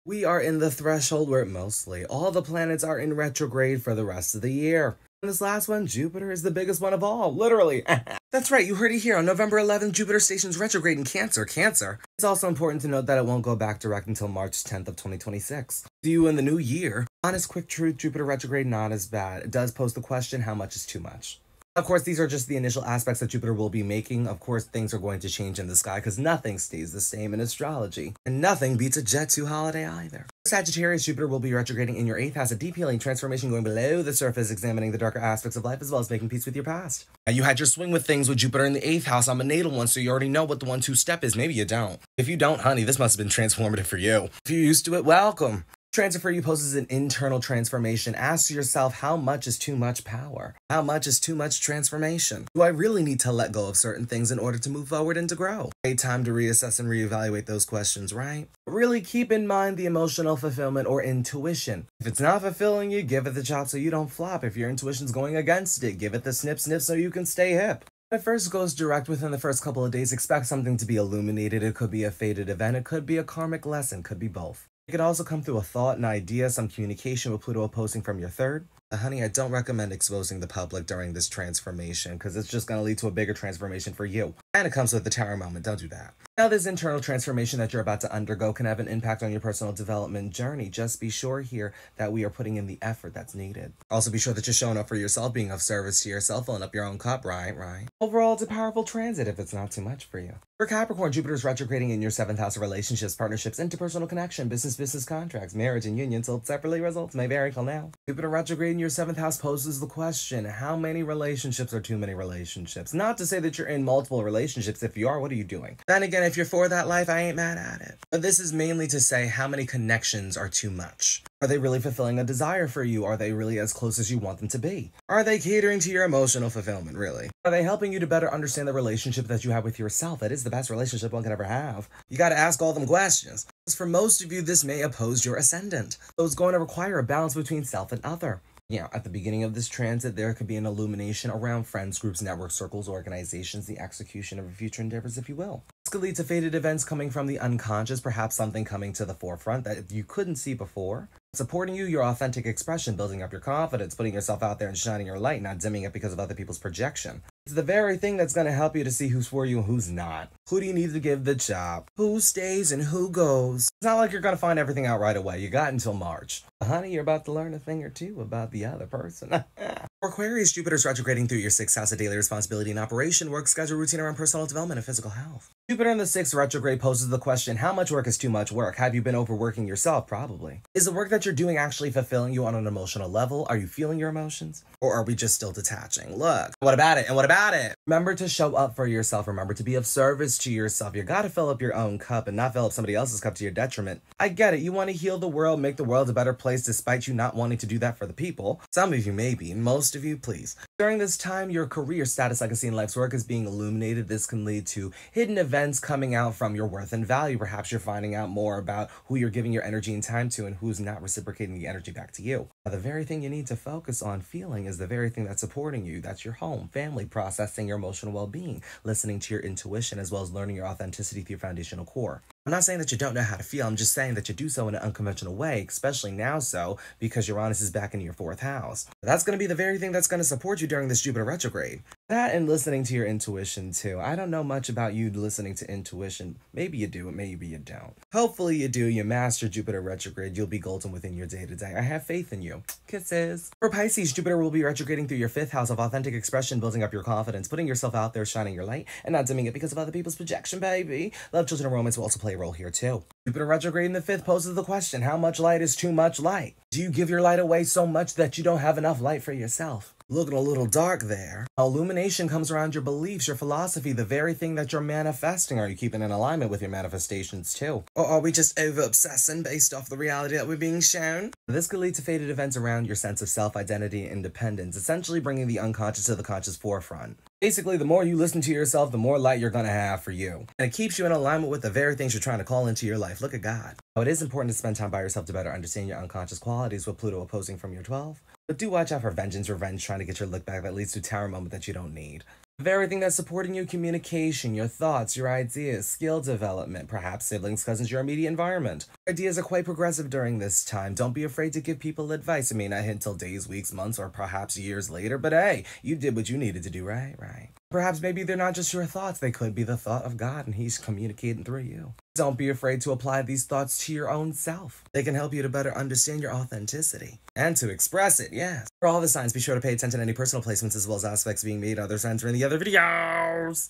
We are in the threshold where mostly all the planets are in retrograde for the rest of the year. And this last one, Jupiter, is the biggest one of all, literally. That's right, you heard it here. On November 11th, Jupiter stations retrograde in Cancer. It's also important to note that it won't go back direct until March 10th of 2026. See you in the new year. Honest, quick truth, Jupiter retrograde not as bad. It does pose the question, how much is too much? Of course, these are just the initial aspects that Jupiter will be making. Of course, things are going to change in the sky because nothing stays the same in astrology. And nothing beats a Jet 2 holiday either. Sagittarius, Jupiter will be retrograding in your 8th house, a deep healing transformation going below the surface, examining the darker aspects of life as well as making peace with your past. Now, you had your swing with things with Jupiter in the 8th house. I'm a natal one, so you already know what the 1-2 step is. Maybe you don't. If you don't, honey, this must have been transformative for you. If you're used to it, welcome. Transit for you poses an internal transformation. Ask yourself, how much is too much power? How much is too much transformation? Do I really need to let go of certain things in order to move forward and to grow? Great time to reassess and reevaluate those questions, right? Really keep in mind the emotional fulfillment or intuition. If it's not fulfilling you, give it the chop so you don't flop. If your intuition's going against it, give it the snip so you can stay hip. When it first goes direct within the first couple of days, expect something to be illuminated. It could be a fated event. It could be a karmic lesson. Could be both. It could also come through a thought, an idea, some communication with Pluto opposing from your 3rd. Honey, I don't recommend exposing the public during this transformation because it's just going to lead to a bigger transformation for you. And it comes with the tower moment. Don't do that. Now, this internal transformation that you're about to undergo can have an impact on your personal development journey. Just be sure here that we are putting in the effort that's needed. Also, be sure that you're showing up for yourself, being of service to yourself, filling up your own cup, right? Overall, it's a powerful transit if it's not too much for you. For Capricorn, Jupiter's retrograding in your 7th house of relationships, partnerships, interpersonal connection, business contracts, marriage, and union sold separately. Results may vary till now. Jupiter retrograding in your 7th house poses the question, how many relationships are too many relationships? Not to say that you're in multiple relationships. If you are, what are you doing? Then again, if you're for that life, I ain't mad at it. But this is mainly to say how many connections are too much. Are they really fulfilling a desire for you? Are they really as close as you want them to be? Are they catering to your emotional fulfillment, really? Are they helping you to better understand the relationship that you have with yourself? That is the best relationship one can ever have. You gotta ask all them questions. Because for most of you, this may oppose your ascendant. So it's going to require a balance between self and other. At the beginning of this transit, there could be an illumination around friends, groups, networks, circles, organizations, the execution of future endeavors, if you will. This could lead to fated events coming from the unconscious, perhaps something coming to the forefront that you couldn't see before. Supporting you, your authentic expression, building up your confidence, putting yourself out there and shining your light, not dimming it because of other people's projection. It's the very thing that's going to help you to see who's for you and who's not. Who do you need to give the chop? Who stays and who goes? It's not like you're going to find everything out right away. You got until March. But honey, you're about to learn a thing or two about the other person. For Aquarius, Jupiter's retrograding through your 6th house of daily responsibility and operation, work schedule, routine around personal development and physical health. Jupiter in the 6th retrograde poses the question, how much work is too much work? Have you been overworking yourself? Probably. Is the work that you're doing actually fulfilling you on an emotional level? Are you feeling your emotions? Or are we just still detaching? Look, what about it? And what about it? Remember to show up for yourself. Remember to be of service to yourself. You gotta fill up your own cup and not fill up somebody else's cup to your detriment. I get it. You want to heal the world, make the world a better place despite you not wanting to do that for the people. Some of you maybe, most of you please. During this time, your career status, legacy, and life's work is being illuminated. This can lead to hidden events coming out from your worth and value. Perhaps you're finding out more about who you're giving your energy and time to and who's not reciprocating the energy back to you. Now, the very thing you need to focus on feeling is the very thing that's supporting you. That's your home, family, processing your emotional well-being, listening to your intuition, as well as learning your authenticity through your foundational core. I'm not saying that you don't know how to feel. I'm just saying that you do so in an unconventional way, especially now so because Uranus is back in your 4th house. That's going to be the very thing that's going to support you during this Jupiter retrograde. That and listening to your intuition too. I don't know much about you listening to intuition. Maybe you do, maybe you don't. Hopefully you do. You master Jupiter retrograde. You'll be golden within your day-to-day. I have faith in you. Kisses. For Pisces, Jupiter will be retrograding through your 5th house of authentic expression, building up your confidence, putting yourself out there, shining your light, and not dimming it because of other people's projection, baby. Love, children, and romance will also play a role here too. Jupiter retrograde in the 5th poses the question, how much light is too much light? Do you give your light away so much that you don't have enough light for yourself? Looking a little dark there. Illumination comes around your beliefs, your philosophy, the very thing that you're manifesting. Are you keeping in alignment with your manifestations too? Or are we just over-obsessing based off the reality that we're being shown? This could lead to fated events around your sense of self-identity and independence, essentially bringing the unconscious to the conscious forefront. Basically, the more you listen to yourself, the more light you're going to have for you. And it keeps you in alignment with the very things you're trying to call into your life. Look at God. Now, it is important to spend time by yourself to better understand your unconscious qualities with Pluto opposing from your 12th. But do watch out for vengeance, revenge, trying to get your look back that leads to a tower moment that you don't need. Of everything that's supporting you, communication, your thoughts, your ideas, skill development, perhaps siblings, cousins, your immediate environment. Ideas are quite progressive during this time. Don't be afraid to give people advice. It may not hit until days, weeks, months, or perhaps years later, but hey, you did what you needed to do, right? Right. Perhaps maybe they're not just your thoughts, they could be the thought of God and He's communicating through you. Don't be afraid to apply these thoughts to your own self. They can help you to better understand your authenticity and to express it, yes. For all the signs, be sure to pay attention to any personal placements as well as aspects being made. Other signs are in the other videos.